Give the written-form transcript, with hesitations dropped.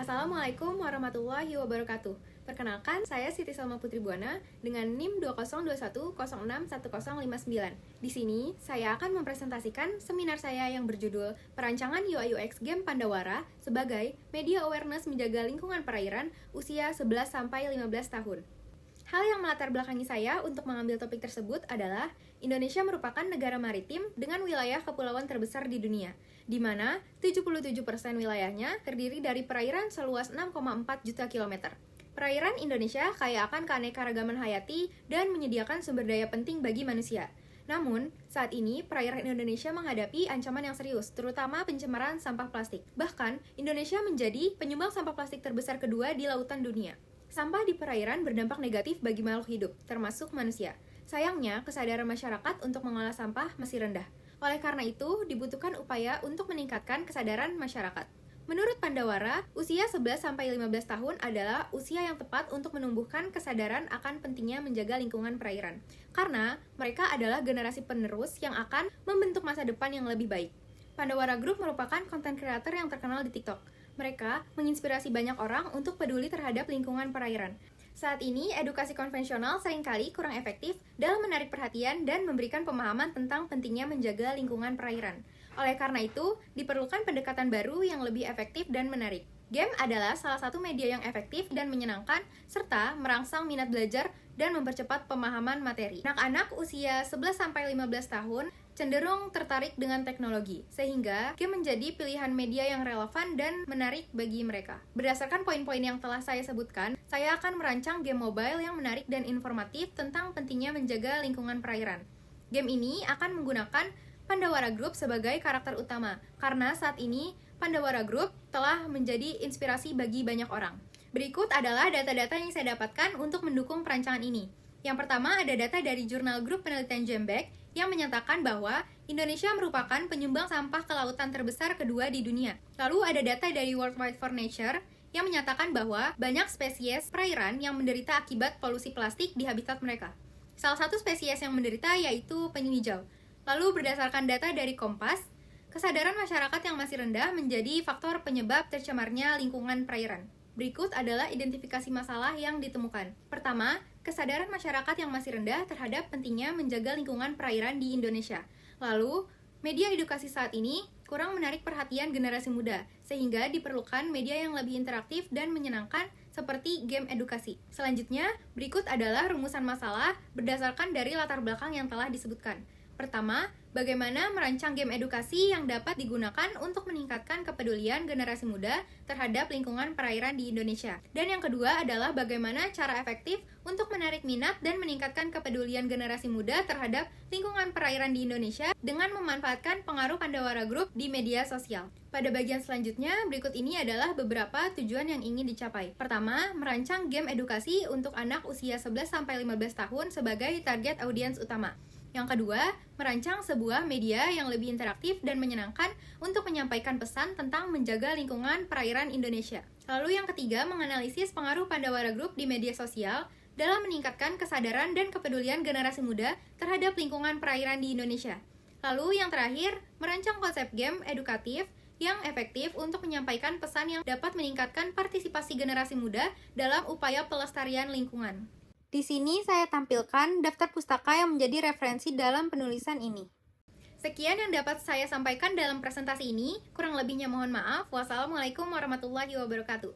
Assalamualaikum warahmatullahi wabarakatuh. Perkenalkan, saya Siti Salma Putri Buana dengan NIM 2021061059. Di sini, saya akan mempresentasikan seminar saya yang berjudul Perancangan UI UX Game Pandawara sebagai Media Awareness Menjaga Lingkungan Perairan Usia 11-15 tahun. Hal yang melatar belakangi saya untuk mengambil topik tersebut adalah Indonesia merupakan negara maritim dengan wilayah kepulauan terbesar di dunia, di mana 77% wilayahnya terdiri dari perairan seluas 6,4 juta kilometer. Perairan Indonesia kaya akan keanekaragaman hayati dan menyediakan sumber daya penting bagi manusia. Namun, saat ini perairan Indonesia menghadapi ancaman yang serius, terutama pencemaran sampah plastik. Bahkan, Indonesia menjadi penyumbang sampah plastik terbesar kedua di lautan dunia. Sampah di perairan berdampak negatif bagi makhluk hidup, termasuk manusia. Sayangnya, kesadaran masyarakat untuk mengolah sampah masih rendah. Oleh karena itu, dibutuhkan upaya untuk meningkatkan kesadaran masyarakat. Menurut Pandawara, usia 11-15 tahun adalah usia yang tepat untuk menumbuhkan kesadaran akan pentingnya menjaga lingkungan perairan. Karena mereka adalah generasi penerus yang akan membentuk masa depan yang lebih baik. Pandawara Group merupakan konten kreator yang terkenal di TikTok. Mereka menginspirasi banyak orang untuk peduli terhadap lingkungan perairan. Saat ini, edukasi konvensional seringkali kurang efektif dalam menarik perhatian dan memberikan pemahaman tentang pentingnya menjaga lingkungan perairan. Oleh karena itu, diperlukan pendekatan baru yang lebih efektif dan menarik. Game adalah salah satu media yang efektif dan menyenangkan, serta merangsang minat belajar dan mempercepat pemahaman materi. Anak-anak usia 11-15 tahun cenderung tertarik dengan teknologi, sehingga game menjadi pilihan media yang relevan dan menarik bagi mereka. Berdasarkan poin-poin yang telah saya sebutkan, saya akan merancang game mobile yang menarik dan informatif tentang pentingnya menjaga lingkungan perairan. Game ini akan menggunakan Pandawara Group sebagai karakter utama, karena saat ini Pandawara Group telah menjadi inspirasi bagi banyak orang. Berikut adalah data-data yang saya dapatkan untuk mendukung perancangan ini. Yang pertama ada data dari jurnal grup penelitian Jembek yang menyatakan bahwa Indonesia merupakan penyumbang sampah ke lautan terbesar kedua di dunia. Lalu ada data dari World Wide for Nature yang menyatakan bahwa banyak spesies perairan yang menderita akibat polusi plastik di habitat mereka. Salah satu spesies yang menderita yaitu penyu hijau. Lalu berdasarkan data dari Kompas, kesadaran masyarakat yang masih rendah menjadi faktor penyebab tercemarnya lingkungan perairan. Berikut adalah identifikasi masalah yang ditemukan. Pertama, kesadaran masyarakat yang masih rendah terhadap pentingnya menjaga lingkungan perairan di Indonesia. Lalu, media edukasi saat ini kurang menarik perhatian generasi muda, sehingga diperlukan media yang lebih interaktif dan menyenangkan seperti game edukasi. Selanjutnya, berikut adalah rumusan masalah berdasarkan dari latar belakang yang telah disebutkan. Pertama, bagaimana merancang game edukasi yang dapat digunakan untuk meningkatkan kepedulian generasi muda terhadap lingkungan perairan di Indonesia. Dan yang kedua adalah bagaimana cara efektif untuk menarik minat dan meningkatkan kepedulian generasi muda terhadap lingkungan perairan di Indonesia dengan memanfaatkan pengaruh Pandawara Group di media sosial. Pada bagian selanjutnya, berikut ini adalah beberapa tujuan yang ingin dicapai. Pertama, merancang game edukasi untuk anak usia 11-15 tahun sebagai target audiens utama. Yang kedua, merancang sebuah media yang lebih interaktif dan menyenangkan untuk menyampaikan pesan tentang menjaga lingkungan perairan Indonesia. Lalu yang ketiga, menganalisis pengaruh Pandawara Group di media sosial dalam meningkatkan kesadaran dan kepedulian generasi muda terhadap lingkungan perairan di Indonesia. Lalu yang terakhir, merancang konsep game edukatif yang efektif untuk menyampaikan pesan yang dapat meningkatkan partisipasi generasi muda dalam upaya pelestarian lingkungan. Di sini saya tampilkan daftar pustaka yang menjadi referensi dalam penulisan ini. Sekian yang dapat saya sampaikan dalam presentasi ini, kurang lebihnya mohon maaf. Wassalamualaikum warahmatullahi wabarakatuh.